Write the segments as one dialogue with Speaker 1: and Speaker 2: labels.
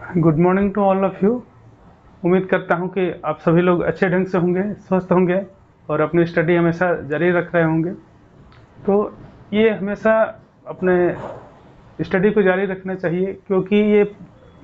Speaker 1: Good morning to all of you. उम्मीद करता हूं कि आप सभी लोग अच्छे ढंग से होंगे, स्वस्थ होंगे और अपनी स्टडी हमेशा जारी रख रहे होंगे। तो ये हमेशा अपने स्टडी को जारी रखना चाहिए, क्योंकि ये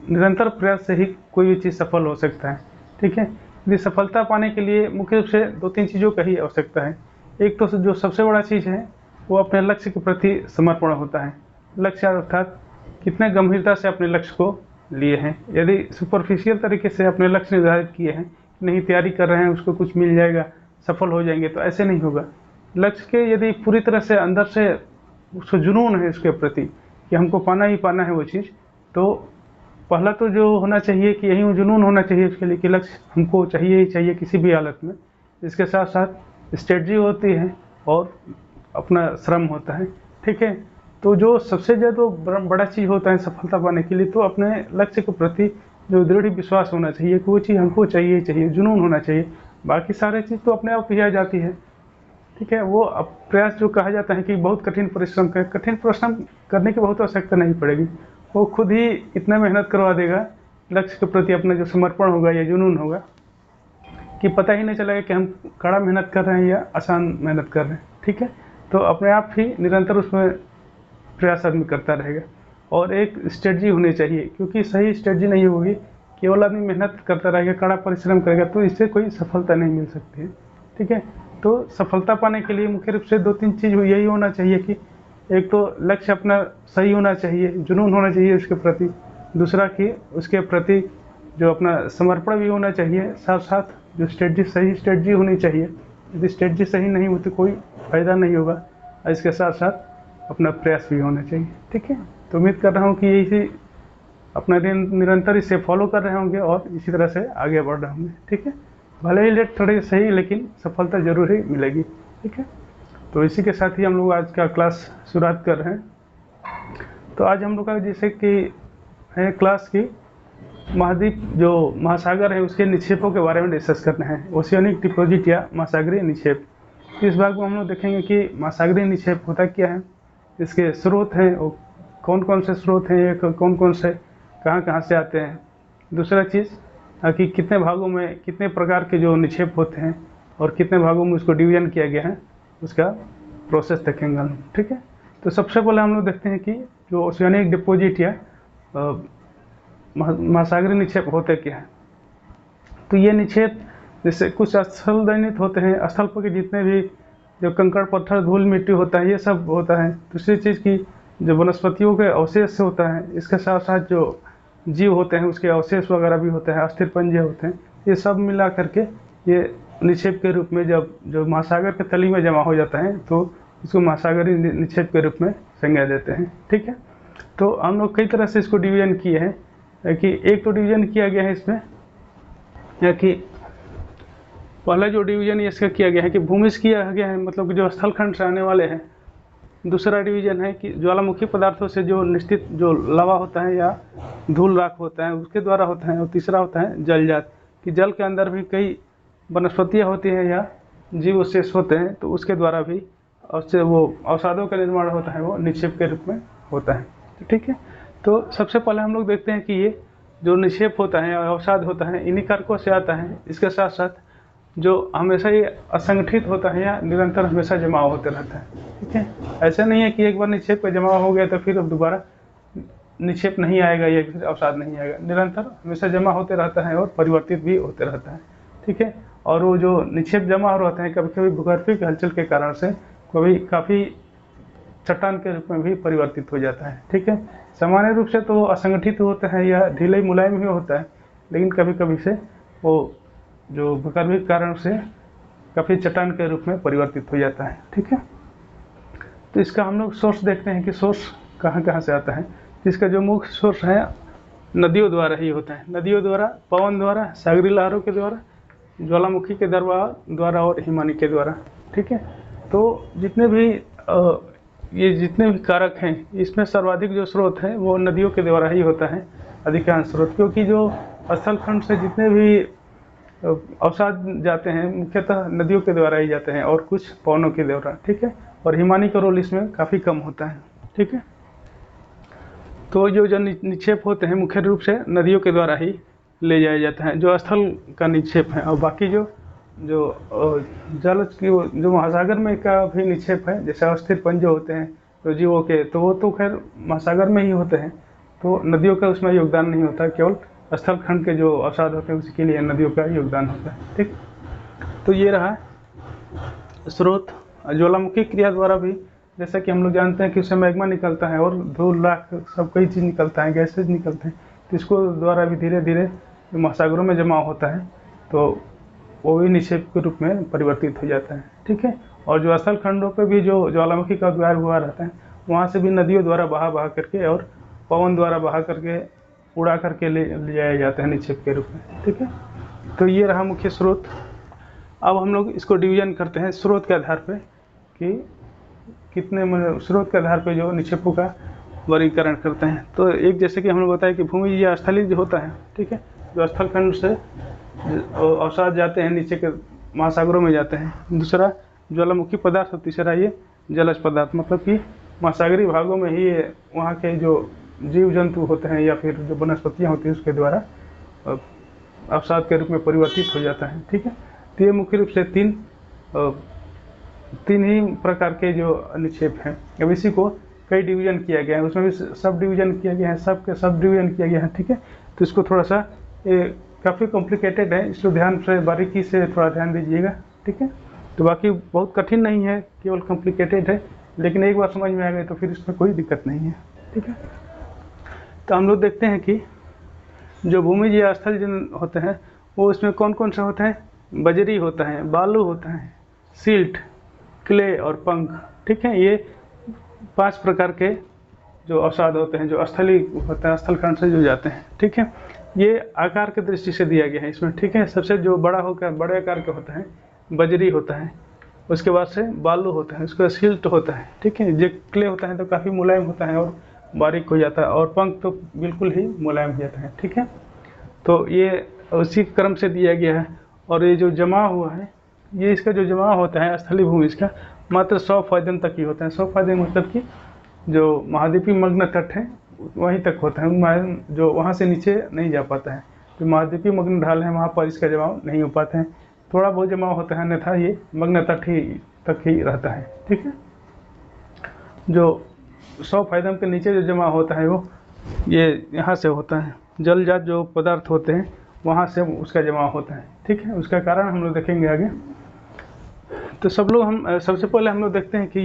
Speaker 1: निरंतर प्रयास से ही कोई भी चीज़ सफल हो सकता है। ठीक है, यदि सफलता पाने के लिए मुख्य रूप से दो तीन चीज़ों का ही आवश्यकता है। एक तो जो सबसे बड़ा चीज़ है वो अपने लक्ष्य के प्रति समर्पण होता है। लक्ष्य अर्थात कितने गंभीरता से अपने लक्ष्य को लिए हैं। यदि सुपरफिशियल तरीके से अपने लक्ष्य निर्धारित किए हैं, नहीं तैयारी कर रहे हैं, उसको कुछ मिल जाएगा, सफल हो जाएंगे, तो ऐसे नहीं होगा। लक्ष्य के यदि पूरी तरह से अंदर से उसको जुनून है उसके प्रति कि हमको पाना ही पाना है वो चीज़, तो पहला तो जो होना चाहिए कि यही जुनून होना चाहिए उसके लिए कि लक्ष्य हमको चाहिए ही चाहिए किसी भी हालत में। इसके साथ साथ स्ट्रेटजी होती है और अपना श्रम होता है। ठीक है, तो जो सबसे ज़्यादा बड़ा चीज़ होता है सफलता पाने के लिए, तो अपने लक्ष्य के प्रति जो दृढ़ विश्वास होना चाहिए कि वो चीज़ हमको चाहिए ही चाहिए, जुनून होना चाहिए। बाकी सारे चीज़ तो अपने आप ही आ जाती है। ठीक है, वो प्रयास जो कहा जाता है कि बहुत कठिन परिश्रम करें, कठिन परिश्रम करने की बहुत आवश्यकता नहीं पड़ेगी। वो खुद ही इतना मेहनत करवा देगा, लक्ष्य के प्रति अपना जो समर्पण होगा या जुनून होगा कि पता ही नहीं चलेगा कि हम कड़ा मेहनत कर रहे हैं या आसान मेहनत कर रहे हैं। ठीक है, तो अपने आप ही निरंतर उसमें प्रयास आदमी करता रहेगा। और एक स्ट्रेटजी होनी चाहिए, क्योंकि सही स्ट्रेटजी नहीं होगी, केवल आदमी मेहनत करता रहेगा, कड़ा परिश्रम करेगा, तो इससे कोई सफलता नहीं मिल सकती है। ठीक है, तो सफलता पाने के लिए मुख्य रूप से दो तीन चीज़ यही होना चाहिए कि एक तो लक्ष्य अपना सही होना चाहिए, जुनून होना चाहिए उसके प्रति। दूसरा कि उसके प्रति जो अपना समर्पण भी होना चाहिए, साथ साथ जो स्ट्रेटजी सही स्ट्रेटजी होनी चाहिए। यदि स्ट्रेटजी सही नहीं हो तो कोई फ़ायदा नहीं होगा। इसके साथ साथ अपना प्रयास भी होना चाहिए। ठीक है, तो उम्मीद कर रहा हूँ कि यही अपना निरंतर इसे फॉलो कर रहे होंगे और इसी तरह से आगे बढ़ रहे होंगे। ठीक है, भले ही लेट थोड़ी सही, लेकिन सफलता जरूर ही मिलेगी। ठीक है, तो इसी के साथ ही हम लोग आज का क्लास शुरुआत कर रहे हैं। तो आज हम लोग का जैसे कि है क्लास की महाद्वीप जो महासागर है उसके निक्षेपों के बारे में डिस्कस करना है, ओशियनिक डिपॉजिट या महासागरीय निक्षेप। इस भाग में हम लोग देखेंगे कि महासागरीय निक्षेप होता क्या है, इसके स्रोत हैं, वो कौन कौन से स्रोत हैं, एक कौन कौन से कहाँ कहाँ से आते हैं। दूसरा चीज़ कि कितने भागों में कितने प्रकार के जो निक्षेप होते हैं और कितने भागों में उसको डिवीजन किया गया है, उसका प्रोसेस देखेंगे हम। ठीक है, तो सबसे पहले हम लोग देखते हैं कि जो ओशियनिक डिपॉजिट या महासागरीय निक्षेप होते क्या है। तो ये निक्षेप जैसे कुछ स्थल दंडित होते हैं, स्थल पर के जितने भी जो कंकड़ पत्थर धूल मिट्टी होता है ये सब होता है। दूसरी चीज़ की जो वनस्पतियों के अवशेष होता है, इसके साथ साथ जो जीव होते हैं उसके अवशेष वगैरह भी होते हैं, अस्थिर पंजे होते हैं, ये सब मिला करके ये निक्षेप के रूप में जब जो महासागर के तली में जमा हो जाता है तो इसको महासागरीय निक्षेप के रूप में संज्ञा देते हैं। ठीक है, तो हम लोग कई तरह से इसको डिवीजन किए हैं कि एक तो डिवीजन किया गया है इसमें या कि पहला जो डिवीजन इसका किया गया है कि भूमिश किया गया है, मतलब कि जो स्थलखंड से आने वाले हैं। दूसरा डिवीजन है कि ज्वालामुखी पदार्थों से जो निश्चित जो लावा होता है या धूल राख होता है उसके द्वारा होता है। और तीसरा होता है जलजात, कि जल के अंदर भी कई वनस्पतियाँ होती हैं या जीव अवशेष होते हैं, तो उसके द्वारा भी उससे वो अवसादों का निर्माण होता है, वो निक्षेप के रूप में होता है। ठीक है, तो सबसे पहले हम लोग देखते हैं कि ये जो निक्षेप होता है अवसाद होता है इन्हीं कारकों से आता है। इसके साथ साथ जो हमेशा ये असंगठित होता है या निरंतर हमेशा जमाव होते रहता है। ठीक है, ऐसा नहीं है कि एक बार निक्षेप का जमाव हो गया तो फिर अब दोबारा निक्षेप नहीं आएगा या फिर अवसाद नहीं आएगा, निरंतर हमेशा जमा होते रहता है और परिवर्तित भी होते रहता है। ठीक है, और वो जो निक्षेप जमा हो रहते हैं कभी कभी भूगर्भिक हलचल के कारण से कभी काफ़ी चट्टान के रूप में भी परिवर्तित हो जाता है। ठीक है, सामान्य रूप से तो असंगठित होता है या ढीले मुलायम ही होता है, लेकिन कभी कभी से वो जो भूगर्भिक कारण से काफ़ी चट्टान के रूप में परिवर्तित हो जाता है। ठीक है, तो इसका हम लोग सोर्स देखते हैं कि सोर्स कहाँ कहाँ से आता है। इसका जो मुख्य सोर्स है नदियों द्वारा ही होता है, नदियों द्वारा, पवन द्वारा, सागरीय लहरों के द्वारा, ज्वालामुखी के द्वारा और हिमानी के द्वारा। ठीक है, तो जितने भी ये जितने भी कारक हैं इसमें सर्वाधिक जो स्रोत है वो नदियों के द्वारा ही होता है, अधिकांश स्रोत, क्योंकि जो स्थलखंड से जितने भी अवसाद जाते हैं मुख्यतः नदियों के द्वारा ही जाते हैं और कुछ पवनों के द्वारा। ठीक है, और हिमानी का रोल इसमें काफ़ी कम होता है। ठीक है, तो जो निक्षेप होते हैं मुख्य रूप से नदियों के द्वारा ही ले जाया जाता है, जो स्थल का निक्षेप है। और बाकी जो जो जल की जो महासागर में का भी निक्षेप है, जैसे अस्थिर पंजे होते हैं तो जीवों के, तो वो तो खैर महासागर में ही होते हैं, तो नदियों का उसमें योगदान नहीं होता, केवल स्थल खंड के जो अवसाद होते हैं उसके लिए नदियों का योगदान होता है। ठीक, तो ये रहा स्रोत। ज्वालामुखी क्रिया द्वारा भी, जैसा कि हम लोग जानते हैं कि उससे मैग्मा निकलता है और धूल राख सब कई चीज़ निकलता है, गैसेज निकलते हैं, तो इसको द्वारा भी धीरे धीरे महासागरों में जमा होता है, तो वो भी निक्षेप के रूप में परिवर्तित हो जाता है। ठीक है, और जो स्थल खंडों पर भी जो ज्वालामुखी का उद्गार हुआ रहता है, वहाँ से भी नदियों द्वारा बहा करके और पवन द्वारा बहा करके उड़ा करके ले जाया जाता है निक्षेप के रूप में। ठीक है, तो ये रहा मुख्य स्रोत। अब हम लोग इसको डिवीजन करते हैं स्रोत के आधार पे कि कितने स्रोत के आधार पे जो निक्षेपों का वर्गीकरण करते हैं। तो एक जैसे कि हम लोग बताया कि भूमि या स्थलीय जो होता है, ठीक है, जो स्थल खंड से अवसाद जाते हैं नीचे के महासागरों में जाते हैं। दूसरा ज्वालामुखी पदार्थ, और तीसरा ये जलज पदार्थ, मतलब कि महासागरीय भागों में ही वहाँ के जो जीव जंतु होते हैं या फिर जो वनस्पतियाँ होती हैं उसके द्वारा अवसाद के रूप में परिवर्तित हो जाता है। ठीक है, तो ये मुख्य रूप से तीन ही प्रकार के जो निक्षेप हैं। अब इसी को कई डिवीजन किया गया है, उसमें भी सब डिवीजन किया गया है, सब डिवीजन किया गया है। ठीक है, तो इसको थोड़ा सा काफ़ी कॉम्प्लिकेटेड है, इसलिए ध्यान से बारीकी से थोड़ा ध्यान दीजिएगा। ठीक है, तो बाकी बहुत कठिन नहीं है, केवल कॉम्प्लिकेटेड है, लेकिन एक बार समझ में आ गए तो फिर इसमें कोई दिक्कत नहीं है। ठीक है, तो हम लोग देखते हैं कि जो भूमिज या स्थल जन होते हैं वो इसमें कौन कौन से होते हैं। बजरी होता है, बालू होता है, सिल्ट, क्ले और पंख। ठीक है, ये 5 प्रकार के जो अवसाद होते हैं जो स्थलीय होते हैं, स्थल खंड से जो जाते हैं। ठीक है, ये आकार की दृष्टि से दिया गया है इसमें। ठीक है, सबसे जो बड़ा होकर बड़े आकार के होता है बजरी होता है, उसके बाद से बालू होता है, उसके बाद सिल्ट होता है। ठीक है, जो क्ले होता है तो काफ़ी मुलायम होता है और बारीक हो जाता है, और पंख तो बिल्कुल ही मुलायम हो जाता है। ठीक है, तो ये उसी क्रम से दिया गया है। और ये जो जमा हुआ है, ये इसका जो जमा होता है स्थलीय भूमि, इसका मात्र 100 फादन तक ही होता है। 100 फादन मतलब कि जो महाद्वीपीय मग्न तट है वहीं तक होता है, जो वहाँ से नीचे नहीं जा पाता है। तो महाद्वीपीय मग्न ढाल है, वहाँ पर इसका जमाव नहीं हो पाता है, थोड़ा बहुत जमाव होता है, अन्यथा ये मग्न तट ही तक ही रहता है। ठीक है, जो 100 फादन के नीचे जो जमा होता है वो ये यहाँ से होता है, जलजात जो पदार्थ होते हैं वहाँ से उसका जमाव होता है। ठीक है, उसका कारण हम लोग देखेंगे आगे। तो सबसे पहले हम लोग देखते हैं कि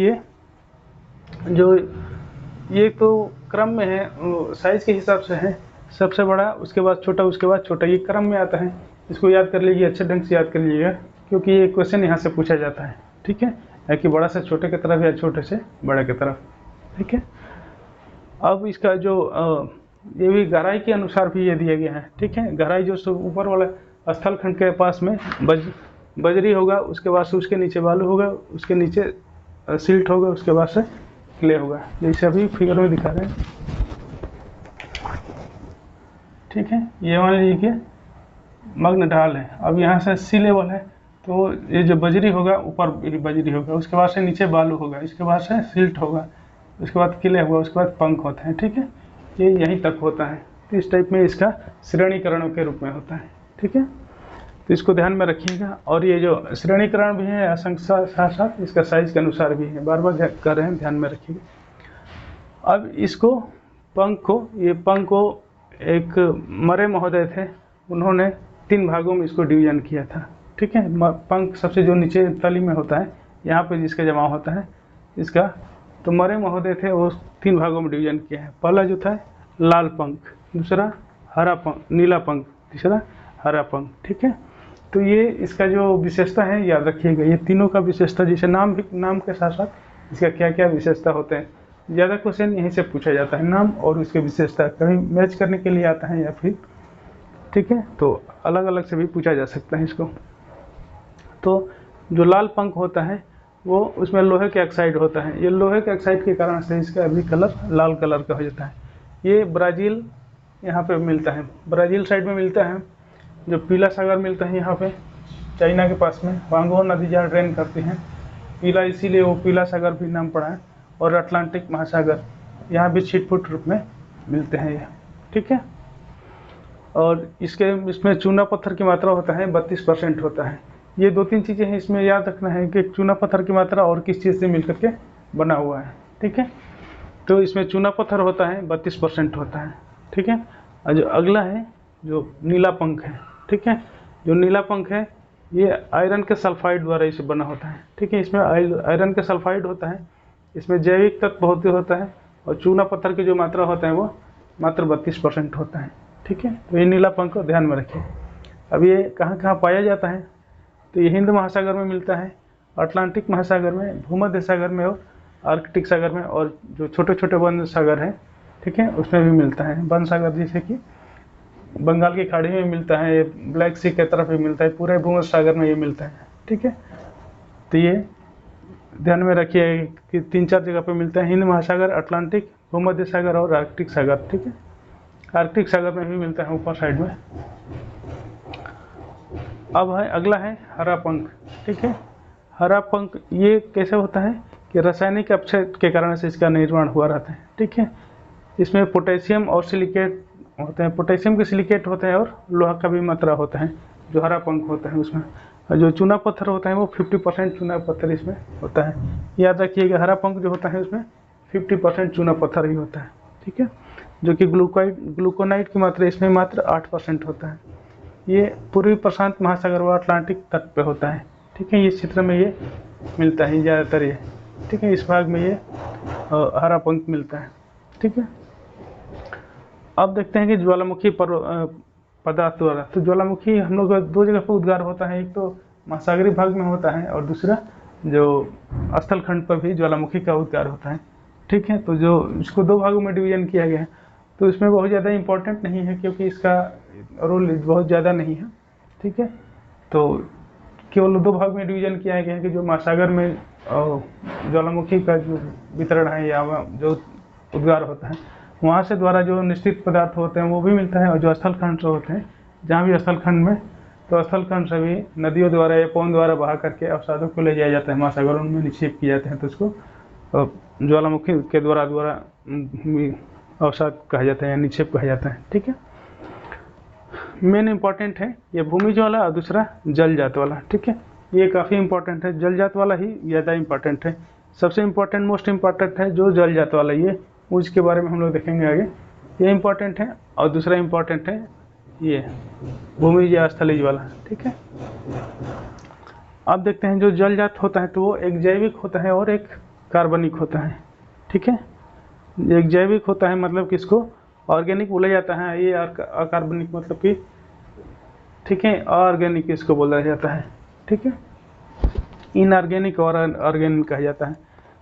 Speaker 1: ये तो क्रम में है, साइज के हिसाब से है, सबसे बड़ा, उसके बाद छोटा, उसके बाद छोटा, ये क्रम में आता है। इसको याद कर लीजिए, अच्छे ढंग से याद कर लीजिएगा, क्योंकि ये क्वेश्चन यहाँ से पूछा जाता है। ठीक है, कि बड़ा से छोटे की तरफ या छोटे से बड़े की तरफ। ठीक है, अब इसका जो ये भी गहराई के अनुसार भी ये दिया गया है। ठीक है, गहराई जो ऊपर वाला स्थल खंड के पास में बजरी होगा, उसके बाद से उसके नीचे बालू होगा, उसके नीचे सिल्ट होगा, उसके बाद से क्ले होगा, जैसे अभी फिगर में दिखा रहे हैं। ठीक है, ये मान लीजिए कि मग्न ढाल है, अब यहाँ से सी लेवल है, तो ये जो बजरी होगा ऊपर बजरी होगा, उसके बाद से नीचे बालू होगा, इसके बाद से सिल्ट होगा, उसके बाद क्ले होगा, उसके बाद पंख होते हैं। ठीक है, ये यहीं तक होता है। तो इस टाइप में इसका श्रेणीकरण के रूप में होता है। ठीक है, तो इसको ध्यान में रखिएगा। और ये जो श्रेणीकरण भी है असंख्य, साथ साथ इसका साइज के अनुसार भी है, बार बार कर रहे हैं, ध्यान में रखिएगा। अब इसको ये पंख को एक मरे महोदय थे, उन्होंने 3 भागों में इसको डिवीजन किया था। ठीक है, पंख सबसे जो नीचे तली में होता है, यहाँ पे जिसका जमा होता है इसका, तो मरे महोदय थे, वो 3 भागों में डिवीजन किया है। पहला जो था लाल पंख, दूसरा हरा पंख, नीला पंख, तीसरा हरा पंख। ठीक है, तो ये इसका जो विशेषता है याद रखिएगा, ये तीनों का विशेषता, जैसे नाम के साथ साथ इसका क्या क्या विशेषता होते हैं, ज़्यादा क्वेश्चन यहीं से पूछा जाता है, नाम और उसके विशेषता कहीं मैच करने के लिए आता है या फिर, ठीक है, तो अलग अलग से भी पूछा जा सकता है इसको। तो जो लाल पंख होता है वो उसमें लोहे के ऑक्साइड होता है, ये लोहे के ऑक्साइड के कारण से इसका भी कलर लाल कलर का हो जाता है। ये ब्राज़ील यहाँ पे मिलता है, ब्राज़ील साइड में मिलता है। जो पीला सागर मिलता है यहाँ पे चाइना के पास में, वांगो नदी जहाँ ड्रेन करती हैं, पीला इसीलिए वो पीला सागर भी नाम पड़ा है। और अटलांटिक महासागर यहाँ भी छिटपुट रूप में मिलते हैं ये, ठीक है। और इसमें चूना पत्थर की मात्रा होता है 32% होता है। ये 2-3 चीज़ें हैं इसमें याद रखना है कि चूना पत्थर की मात्रा और किस चीज़ से मिलकर के बना हुआ है, ठीक है। तो इसमें चूना पत्थर होता है 32% होता है, ठीक है। और जो अगला है जो नीला पंख है, ठीक है। जो नीला पंख है ये आयरन के सल्फाइड द्वारा इसे बना होता है, ठीक है। इसमें आयरन के सल्फाइड होता है, इसमें जैविक तत्व बहुत होता है और चूना पत्थर की जो मात्रा होता है वो मात्र 32% होता है, ठीक है। तो ये नीला पंख को ध्यान में रखिए। अब ये कहाँ कहाँ पाया जाता है, तो ये हिंद महासागर में मिलता है, अटलांटिक महासागर में, भूमध्य सागर में और आर्कटिक सागर में, और जो छोटे छोटे वन सागर हैं, ठीक है, उसमें भी मिलता है। वन सागर जैसे कि बंगाल की खाड़ी में मिलता है, ब्लैक सी की तरफ भी मिलता है, पूरे भूमध्य सागर में ये मिलता है, ठीक है। तो ये ध्यान में रखिए कि 3-4 जगह पे मिलता है, हिंद महासागर, अटलांटिक, भूमध्य सागर और आर्कटिक सागर, ठीक है। आर्कटिक सागर में भी मिलता है ऊपर साइड में। अब है अगला है हरा पंख, ठीक है। हरा पंख ये कैसे होता है कि रासायनिक अपक्षय के कारण से इसका निर्माण हुआ रहता है, ठीक है। इसमें पोटेशियम और सिलिकेट होते हैं, पोटेशियम के सिलिकेट होते हैं और लोहा का भी मात्रा होता है जो हरा पंख होता है उसमें। और जो चूना पत्थर होता है वो 50% चूना पत्थर इसमें होता है। याद रखिएगा हरा पंख जो होता है उसमें 50% चूना पत्थर ही होता है, ठीक है। जो कि ग्लूकोनाइट की मात्रा इसमें मात्र 8% होता है। ये पूर्वी प्रशांत महासागर व अटलांटिक तट पे होता है, ठीक है। इस क्षेत्र में ये मिलता है ज़्यादातर ये, ठीक है। इस भाग में ये हरा पंख मिलता है, ठीक है। अब देखते हैं कि ज्वालामुखी पदार्थ द्वारा, तो ज्वालामुखी हम लोग 2 जगह पर उद्गार होता है, एक तो महासागरीय भाग में होता है और दूसरा जो स्थल खंड पर भी ज्वालामुखी का उद्गार होता है, ठीक है। तो जो इसको 2 भागों में डिवीजन किया गया है, तो इसमें बहुत ज़्यादा इम्पोर्टेंट नहीं है क्योंकि इसका रोल बहुत ज़्यादा नहीं है, ठीक है। तो केवल 2 भाग में डिवीजन किया गया है कि जो महासागर में ज्वालामुखी का जो वितरण है या जो उद्गार होता है वहाँ से द्वारा जो निश्चित पदार्थ होते हैं वो भी मिलता है, और जो स्थल खंड से होते हैं जहाँ भी स्थल खंड में, तो स्थल खंड से भी नदियों द्वारा या पवन द्वारा बहा करके अवसादों को ले जाया जाता है, महासागरों में निक्षेप किए जाते हैं, तो उसको ज्वालामुखी के द्वारा अवसाद कहा जाता है या निक्षेप कहा जाता है, ठीक है। मेन इंपॉर्टेंट है ये भूमिज वाला और दूसरा जलजात वाला, ठीक है। ये काफ़ी इंपॉर्टेंट है, जलजात वाला ही ज़्यादा इंपॉर्टेंट है। सबसे इम्पोर्टेंट मोस्ट इम्पॉर्टेंट है जो जलजात वाला, ये उसके बारे में हम लोग देखेंगे आगे, ये इम्पॉर्टेंट है। और दूसरा इम्पॉर्टेंट है ये भूमिज या स्थलीज वाला, ठीक है। अब देखते हैं जो जलजात होता है तो वो एक जैविक होता है और एक कार्बनिक होता है, ठीक है। एक जैविक होता है मतलब कि इसको ऑर्गेनिक बोला जाता है, ये अकार्बनिक मतलब कि, ठीक है, ऑर्गेनिक इसको बोला जाता है, ठीक है। इनऑर्गेनिक और ऑर्गेनिक कहा जाता है।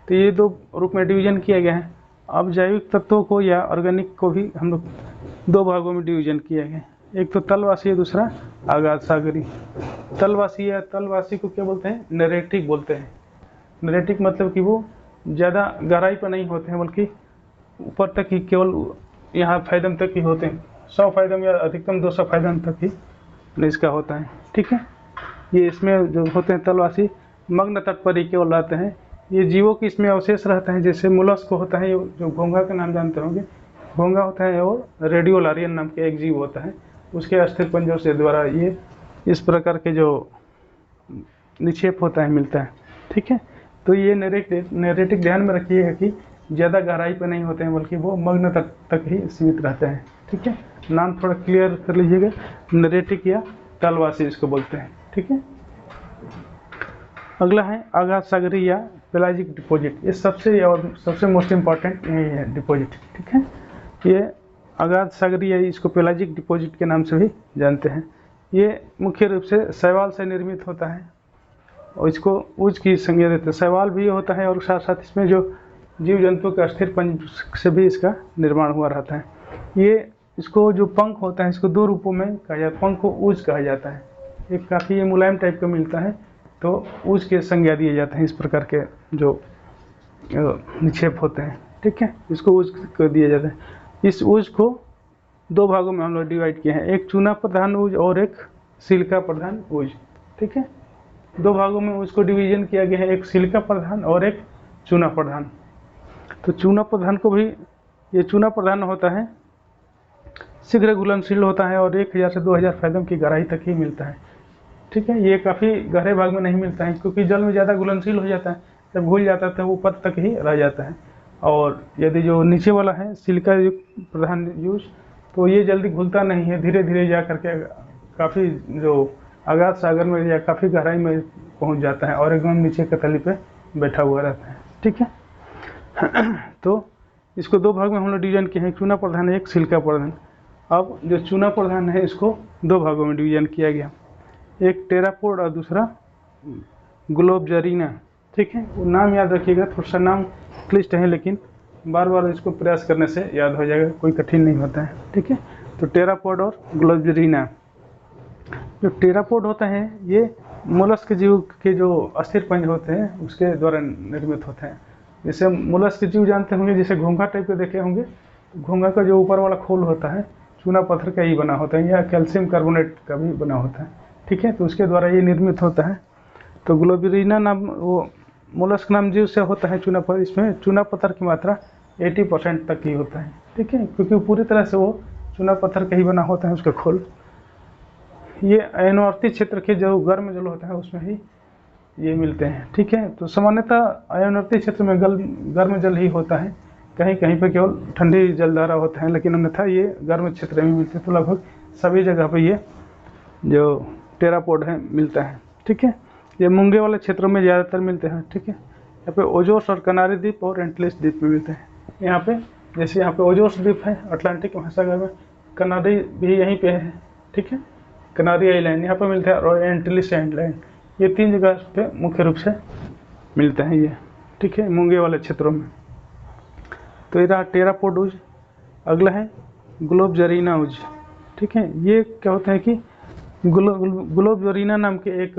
Speaker 1: तो ये 2 रूप में डिवीजन किया गया है। अब जैविक तत्वों को या ऑर्गेनिक को भी हम लोग 2 भागों में डिवीजन किया गया है, एक तो तलवासी है, दूसरा आगाध सागरी। तलवासी या तलवासी को क्या बोलते हैं, नेरेटिक बोलते हैं। नेरेटिक मतलब कि वो ज़्यादा गहराई पर नहीं होते हैं बल्कि ऊपर तक ही, केवल यहाँ फैदम तक ही होते हैं, 100 फैदम या अधिकतम 200 फैदम तक ही इसका होता है, ठीक है। ये इसमें जो होते हैं तलवासी मग्न तट पर ही केवल रहते हैं। ये जीवों की इसमें अवशेष रहते हैं, जैसे मोलस्क होता है, जो घोंघा का नाम जानते होंगे, घोंघा होता है, और रेडियोलारियन नाम के एक जीव होता है, उसके अस्थिर पंजों से द्वारा ये इस प्रकार के जो निक्षेप होता है मिलता है, ठीक है। तो ये नेरेटिक ध्यान में रखिएगा कि ज़्यादा गहराई पर नहीं होते हैं बल्कि वो मग्न तक ही सीमित रहते हैं, ठीक है। नाम थोड़ा क्लियर कर लीजिएगा, नेरेटिक या तलवासी इसको बोलते हैं, ठीक है। अगला है आगाध सागरी या पेलाजिक डिपॉजिट। ये सबसे मोस्ट इम्पॉर्टेंट यही है डिपॉजिट, ठीक है। ये आगाध सागरी या इसको पेलाजिक डिपॉजिट के नाम से भी जानते हैं। ये मुख्य रूप से शैवाल से निर्मित होता है और इसको ऊज की संज्ञा देते हैं। शैवाल भी होता है और साथ साथ इसमें जो जीव जंतु के अस्थिर पंज से भी इसका निर्माण हुआ रहता है। ये इसको जो पंख होता है इसको 2 रूपों में कहा जाता है। पंख को ऊज कहा जाता है, एक काफ़ी ये मुलायम टाइप का मिलता है तो ऊज के संज्ञा दिए जाते हैं। इस प्रकार के जो निक्षेप होते हैं, ठीक है, इसको ऊज को दिया जाता है। इस ऊज को 2 भागों में हम लोग डिवाइड किए हैं, एक चूना प्रधान ऊज और एक सिलिका प्रधान ऊज, ठीक है। 2 भागों में उसको डिवीजन किया गया है, एक सिलिका प्रधान और एक चूना प्रधान। तो चूना प्रधान को भी ये चूना प्रधान होता है, शीघ्र घुलनशील होता है और 1000 से 2000 फैदम की गहराई तक ही मिलता है। ठीक है, ये काफ़ी गहरे भाग में नहीं मिलता है क्योंकि जल में ज़्यादा घुलनशील हो जाता है, जब घुल जाता है तो वो पद तक ही रह जाता है। और यदि जो नीचे वाला है सिलिका युक्त प्रधान यूज, तो ये जल्दी घुलता नहीं है, धीरे धीरे जा करके काफ़ी जो अगाध सागर में या काफ़ी गहराई में पहुंच जाता है और एकदम नीचे के तली पे बैठा हुआ रहता है। ठीक है तो इसको दो भाग में हम लोग डिवीजन किए हैं, चूना प्रधान एक सिलिका प्रधान। अब जो चूना प्रधान है इसको दो भागों में डिवीजन किया गया, एक टेरापोड और दूसरा ग्लोबजरीना। ठीक है, वो नाम याद रखिएगा, थोड़ा सा नाम क्लिष्ट है लेकिन बार बार इसको प्रयास करने से याद हो जाएगा, कोई कठिन नहीं होता है। ठीक है, तो टेरापोड और ग्लोबजरीना। जो टेरापोड होता है ये मोलस्क जीव के जो अस्थिर पंज होते हैं उसके द्वारा निर्मित होते हैं। जैसे मोलस्क जीव जानते होंगे, जैसे घोंघा टाइप के देखे होंगे, घोंघा का जो ऊपर वाला खोल होता है चूना पत्थर का ही बना होता है या कैल्शियम कार्बोनेट का भी बना होता है। ठीक है, तो उसके द्वारा ये निर्मित होता है। तो ग्लोबरीना नाम वो मोलस्क नाम जीव से होता है चूना पत्थर, इसमें चूना पत्थर की मात्रा 80% तक ही होता है। ठीक है, क्योंकि पूरी तरह से वो चूना पत्थर का ही बना होता है उसका खोल। ये अयनवर्ती क्षेत्र के जो गर्म जल होता है उसमें ही ये मिलते हैं। ठीक है, तो सामान्यतः अयनवर्ती क्षेत्र में गर्म जल ही होता है, कहीं कहीं पे केवल ठंडी जलधारा होता है, लेकिन अन्यथा ये गर्म क्षेत्र में मिलते हैं। तो लगभग सभी जगह पे ये जो टेरापोड है मिलता है। ठीक है, ये मूंगे वाले क्षेत्रों में ज़्यादातर मिलते हैं। ठीक है, यहाँ पे ओजोस और कनारी द्वीप और एंटिलिस द्वीप में मिलते हैं। यहाँ पे जैसे यहाँ पे ओजोस द्वीप है अटलांटिक महासागर में, कनारी भी यहीं पे है। ठीक है, कनारी आइलैंड यहाँ पे मिलता है और एंटिलिस आइलैंड, ये 3 जगह पे मुख्य रूप से मिलते हैं ये। ठीक है, मूंगे वाले क्षेत्रों में। तो ये रहा टेरापोड उज। अगला है ग्लोबजरीना उज। ठीक है, ये क्या होता है कि ग्लोबजरीना नाम के एक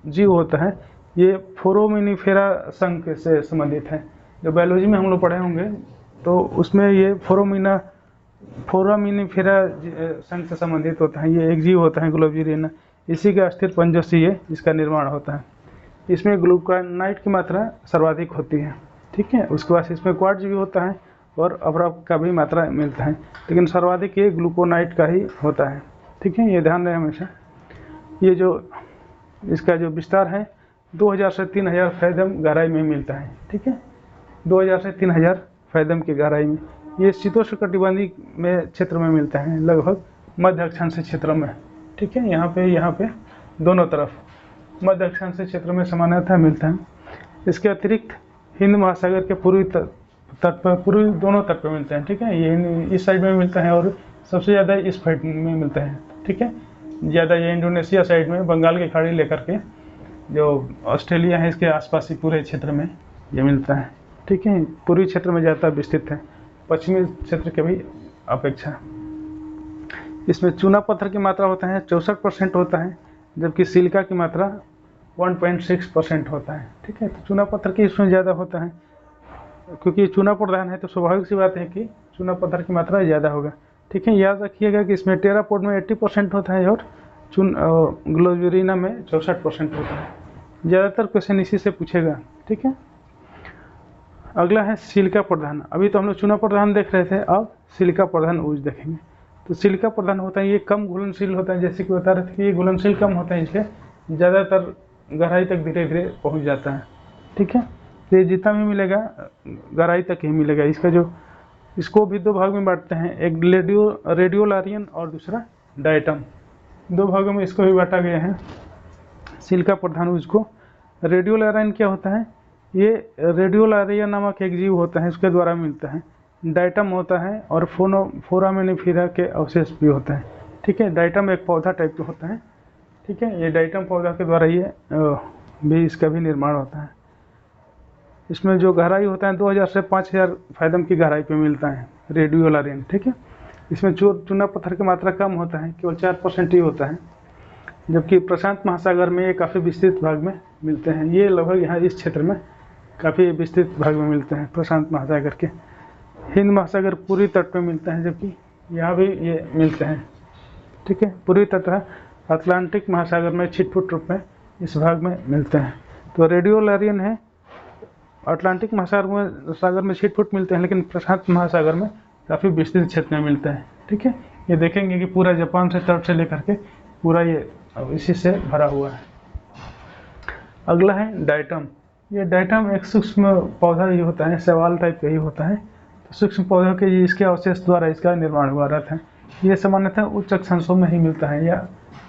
Speaker 1: जीव होता है, ये फोरामिनिफेरा संघ से संबंधित है। जो बायोलॉजी में हम लोग पढ़े होंगे तो उसमें ये फोरामिनिफेरा संघ से संबंधित होता है। ये एक जीव होता है ग्लोबजरीना, इसी के अस्थिर पंजों से ये इसका निर्माण होता है। इसमें ग्लूकोनाइट की मात्रा सर्वाधिक होती है। ठीक है, उसके बाद इसमें क्वार्ट्ज भी होता है और अवरव का भी मात्रा मिलता है, लेकिन सर्वाधिक ये ग्लूकोनाइट का ही होता है। ठीक है, ये ध्यान रहे हमेशा। ये जो इसका जो विस्तार है 2000 से 3000 फैदम गहराई में मिलता है। ठीक है, 2000 से 3000 फैदम की गहराई में। ये शीतोष्णकटिबंधीय में क्षेत्र में मिलता है, लगभग मध्य अक्षांश क्षेत्र में। ठीक है, यहाँ पे दोनों तरफ मध्य अक्षांश क्षेत्र में सामान्यतः मिलता है। इसके अतिरिक्त हिंद महासागर के पूर्वी दोनों तट पर मिलते हैं। ठीक है, ये इस साइड में मिलता है और सबसे ज़्यादा इस साइड में मिलता है। ठीक है, ज़्यादा ये इंडोनेशिया साइड में बंगाल की खाड़ी लेकर के जो ऑस्ट्रेलिया है इसके आसपास ही पूरे क्षेत्र में ये मिलता है। ठीक है, पूर्वी क्षेत्र में ज़्यादा विस्तृत है, पश्चिमी क्षेत्र के भी अपेक्षा। इसमें चूना पत्थर की मात्रा होता है 64% होता है, जबकि सिलिका की मात्रा 1.6% होता है। ठीक है, तो चूना पत्थर की इसमें ज़्यादा होता है, क्योंकि चूना प्रधान है तो स्वाभाविक सी बात है कि चूना पत्थर की मात्रा ज़्यादा होगा। ठीक है, याद रखिएगा कि इसमें टेरापोड में 80% होता है और ग्लोबजरीना में 64% होता है। ज़्यादातर क्वेश्चन इसी से पूछेगा। ठीक है, अगला है सिलिका प्रधान। अभी तो हम लोग चूना प्रधान देख रहे थे, अब सिलिका प्रधान उज देखेंगे। तो सिलिका प्रधान होता है, ये कम घुलनशील होता है, जैसे कि बता रहे थे कि ये घुलनशील कम होता है, इसलिए ज़्यादातर गहराई तक धीरे धीरे पहुँच जाता है। ठीक है, तो ये जितना भी मिलेगा गहराई तक ही मिलेगा। इसको भी दो भाग में बांटते हैं, एक रेडियोलारियन और दूसरा डायटम। दो भागों में इसको भी बांटा गया है सिलिका प्रधान उज को। रेडियोलारियन क्या होता है, ये रेडियोलारिया नामक एक जीव होता है, उसके द्वारा मिलता है। डायटम होता है और फोरामिनिफेरा के अवशेष भी होते हैं। ठीक है, डायटम एक पौधा टाइप का होता है। ठीक है, ये डायटम पौधा के द्वारा ये भी इसका भी निर्माण होता है। इसमें जो गहराई होता है 2000 से 5000 फैदम की गहराई पे मिलता है रेडियोलारियन। ठीक है, इसमें चूना पत्थर की मात्रा कम होता है, केवल 4% ही होता है, जबकि प्रशांत महासागर में ये काफ़ी विस्तृत भाग में मिलते हैं। ये लगभग यहाँ इस क्षेत्र में काफ़ी विस्तृत भाग में मिलते हैं प्रशांत महासागर के। हिंद महासागर पूर्वी तट पे मिलता है, जबकि यहाँ भी ये मिलते हैं। ठीक है, पूर्वी तट अटलांटिक महासागर में छिटपुट रूप में इस भाग में मिलते हैं। तो रेडियोलारियन है अटलांटिक महासागर में छिटपुट मिलते हैं, लेकिन प्रशांत महासागर में काफ़ी विस्तृत क्षेत्र में मिलता है। ठीक है, ये देखेंगे कि पूरा जापान से तट से लेकर के पूरा ये इसी से भरा हुआ है। अगला है डाइटम। ये डाइटम एक सूक्ष्म पौधा ही होता है, शैवाल टाइप का ही होता है। तो सूक्ष्म पौधों के इसके अवशेष द्वारा इसका निर्माण हुआ रहता है। ये सामान्यतः उच्च अक्षांशों में ही मिलता है या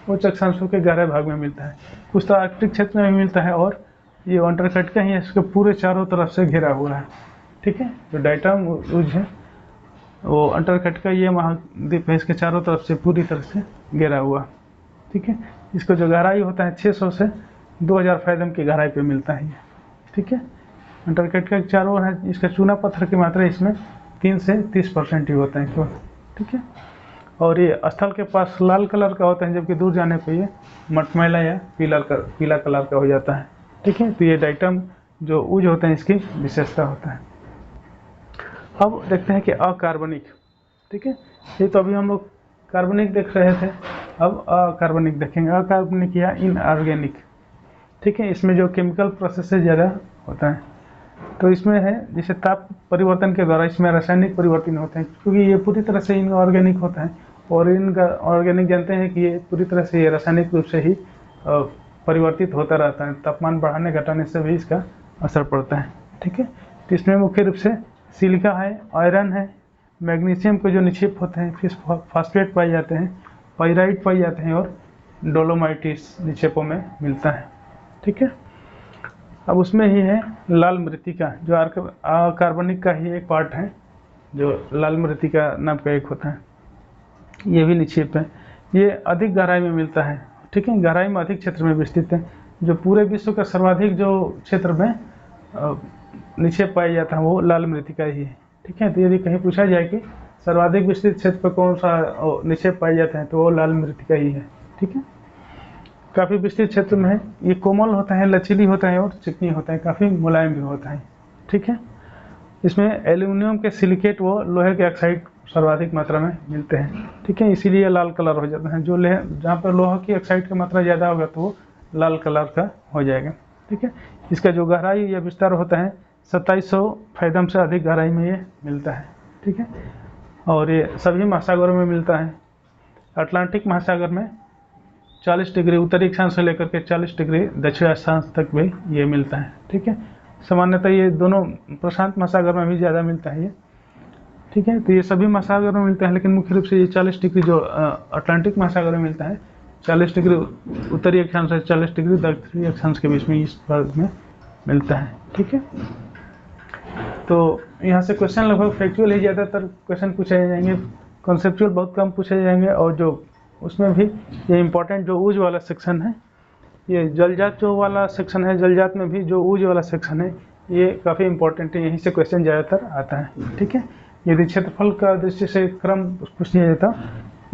Speaker 1: उच्च अक्षांशों के गहरे भाग में मिलता है। कुछ तो आर्कटिक क्षेत्र में भी मिलता है और ये अंटार्कटिका ही इसके पूरे चारों तरफ से घिरा हुआ है। ठीक है, जो डाइटम उज है वो अंटार्कटिका ये महाद्वीप है, इसके चारों तरफ से पूरी तरह से घिरा हुआ। ठीक है, इसको जो गहराई होता है 600 से 2000 फैथम की गहराई पे मिलता है ये। ठीक है, अंटार्कटिका के चारों ओर है। इसका चूना पत्थर की मात्रा इसमें 3 से 30% ही होता है केवल। ठीक है, और ये स्थल के पास लाल कलर का होता है, जबकि दूर जाने पे ये मटमैला या पीला कलर का हो जाता है। ठीक है, तो ये डाइटम जो उज होते हैं इसकी विशेषता होता है। अब देखते हैं कि अकार्बनिक। ठीक है, ये तो अभी हम लोग कार्बनिक देख रहे थे, अब अकार्बनिक देखेंगे। अकार्बनिक या इनऑर्गेनिक। ठीक है, इसमें जो केमिकल प्रोसेस से ज़्यादा होता है। तो इसमें है जैसे ताप परिवर्तन के द्वारा इसमें रासायनिक परिवर्तन होते हैं, क्योंकि ये पूरी तरह से इनऑर्गेनिक होता है। और इनका ऑर्गेनिक जानते हैं कि ये पूरी तरह से ये रासायनिक रूप से ही परिवर्तित होता रहता है। तापमान बढ़ाने घटाने से भी इसका असर पड़ता है। ठीक है, तो इसमें मुख्य रूप से सिलिका है, आयरन है, मैग्नीशियम के जो निक्षेप होते हैं, फिर फास्फेट पाए जाते हैं, पाइराइट पाए जाते हैं और डोलोमाइटिस निक्षेपों में मिलता है। ठीक है, अब उसमें ही है लाल मृत्तिका, जो अकार्बनिक का ही एक पार्ट है, जो लाल मृत्तिका नाम का एक होता है। ये भी निक्षेप है, ये अधिक गहराई में मिलता है। ठीक है, गहराई में अधिक क्षेत्र में विस्तृत है। जो पूरे विश्व का सर्वाधिक जो क्षेत्र में निक्षेप पाया जाता है वो लाल मृत्तिका ही है। ठीक है, तो यदि कहीं पूछा जाए कि सर्वाधिक विस्तृत क्षेत्र पर कौन सा निक्षेप पाए जाते हैं तो वो लाल मृत्तिका ही है। ठीक है, काफ़ी विस्तृत क्षेत्र में है। ये कोमल होता है, लचीली होता है और चिकनी होता है, काफ़ी मुलायम भी होता है। ठीक है, इसमें एल्यूमिनियम के सिलिकेट व लोहे के ऑक्साइड सर्वाधिक मात्रा में मिलते हैं। ठीक है, इसीलिए लाल कलर हो जाता है। जो जहाँ पर लोहा की ऑक्साइड की मात्रा ज़्यादा होगा तो वो लाल कलर का हो जाएगा। ठीक है, इसका जो गहराई या विस्तार होता है 2700 फैथम से अधिक गहराई में ये मिलता है। ठीक है, और ये सभी महासागरों में मिलता है। अटलांटिक महासागर में 40 डिग्री उत्तरी अक्षांश से लेकर के 40 डिग्री दक्षिण अक्षांश तक भी ये मिलता है। ठीक है, सामान्यतः ये दोनों प्रशांत महासागर में भी ज़्यादा मिलता है ये। ठीक है, तो ये सभी महासागर में मिलता है, लेकिन मुख्य रूप से ये 40 डिग्री जो अटलांटिक महासागर में मिलता है, 40 डिग्री उत्तरी अक्षांश से 40 डिग्री दक्षिणी अक्षांश के बीच में इस भाग में मिलता है। ठीक है, तो यहाँ से क्वेश्चन लगभग फैक्चुअल ही ज़्यादातर क्वेश्चन पूछे जाएंगे, कॉन्सेप्चुअल बहुत कम पूछे जाएंगे। और जो उसमें भी ये इम्पोर्टेंट जो ऊज वाला सेक्शन है, ये जलजात जो वाला सेक्शन है, जलजात में भी जो ऊज वाला सेक्शन है ये काफ़ी इम्पोर्टेंट है, यहीं से क्वेश्चन ज़्यादातर आता है। ठीक है, यदि क्षेत्रफल का दृष्टि से क्रम पूछ लिया जाता,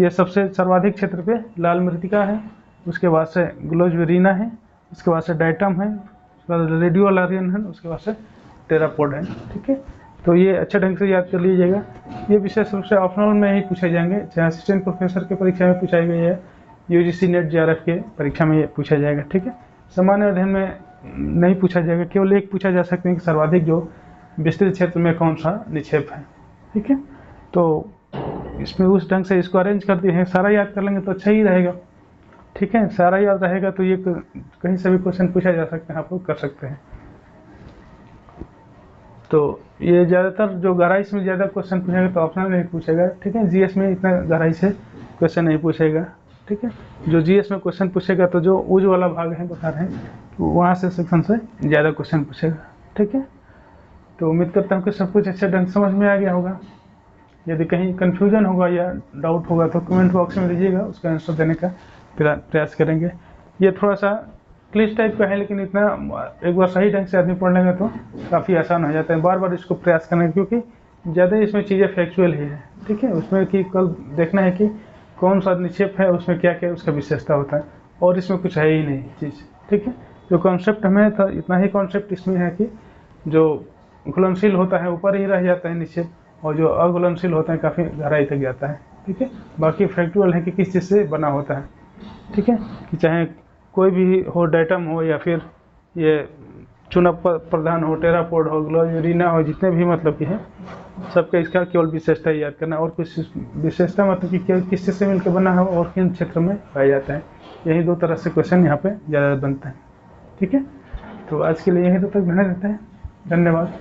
Speaker 1: ये सबसे सर्वाधिक क्षेत्र पे लाल मृत्तिका है, उसके बाद से ग्लोजुरिना है, उसके बाद से डाइटम है, उसके बाद रेडियोलारियन है, उसके बाद से टेरापोड है। ठीक है, तो ये अच्छे ढंग से याद कर लीजिएगा। ये विशेष रूप से ऑप्शनल में ही पूछे जाएंगे, चाहे असिस्टेंट प्रोफेसर के परीक्षा में पूछा गया है, यूजीसी नेट जेआरएफ के परीक्षा में ये पूछा जाएगा। ठीक है, सामान्य अध्ययन में नहीं पूछा जाएगा, केवल एक पूछा जा सकते हैं कि सर्वाधिक जो विस्तृत क्षेत्र में कौन सा निक्षेप है। ठीक है, तो इसमें उस ढंग से इसको अरेंज कर दिए हैं, सारा याद कर लेंगे तो अच्छा ही रहेगा। ठीक है, सारा याद रहेगा तो ये कहीं से भी क्वेश्चन पूछा जा सकते हैं, आप लोग कर सकते हैं। तो ये ज़्यादातर जो गहराई से ज़्यादा क्वेश्चन पूछेगा तो ऑप्शनल नहीं पूछेगा। ठीक है, जीएस में इतना गहराई से क्वेश्चन नहीं पूछेगा। ठीक है, जो जीएस में क्वेश्चन पूछेगा तो जो ऊज वाला भाग है बता रहे हैं, तो वहाँ से सेक्शन से ज़्यादा क्वेश्चन पूछेगा। ठीक है, तो उम्मीद करता हूँ कि सब कुछ अच्छे ढंग समझ में आ गया होगा। यदि कहीं कन्फ्यूजन होगा या डाउट होगा तो कमेंट बॉक्स में दीजिएगा, उसका आंसर देने का प्रयास करेंगे। ये थोड़ा सा क्लिच टाइप का है, लेकिन इतना एक बार सही ढंग से आदमी पढ़ लेंगे तो काफ़ी आसान हो जाता है। बार बार इसको प्रयास करना है, क्योंकि ज़्यादा इसमें चीज़ें फैक्चुअल ही है। ठीक है, उसमें कि कल देखना है कि कौन सा निक्षेप है, उसमें क्या क्या उसका विशेषता होता है, और इसमें कुछ है ही नहीं चीज़। ठीक है, जो कॉन्सेप्ट हमें था इतना ही कॉन्सेप्ट इसमें है कि जो घुलनशील होता है ऊपर ही रह जाता है निक्षेप, और जो अघुलनशील होता है काफ़ी गहराई तक जाता है। ठीक है, बाकी फैक्चुअल है कि किस चीज़ से बना होता है। ठीक है, कि चाहे कोई भी हो, डाइटम हो या फिर ये चुना प्रधान हो, टेरापोड हो, ग्लोजुरिना हो, जितने भी मतलब कि हैं सबका इसका केवल विशेषता याद करना, और कुछ विशेषता मतलब कि किस चीज़ से मिलकर बना है और किन क्षेत्र में पाया जाता है। यही 2 तरह से क्वेश्चन यहाँ पे ज़्यादा बनता है। ठीक है, तो आज के लिए यही 2 तक बने रहते हैं। धन्यवाद।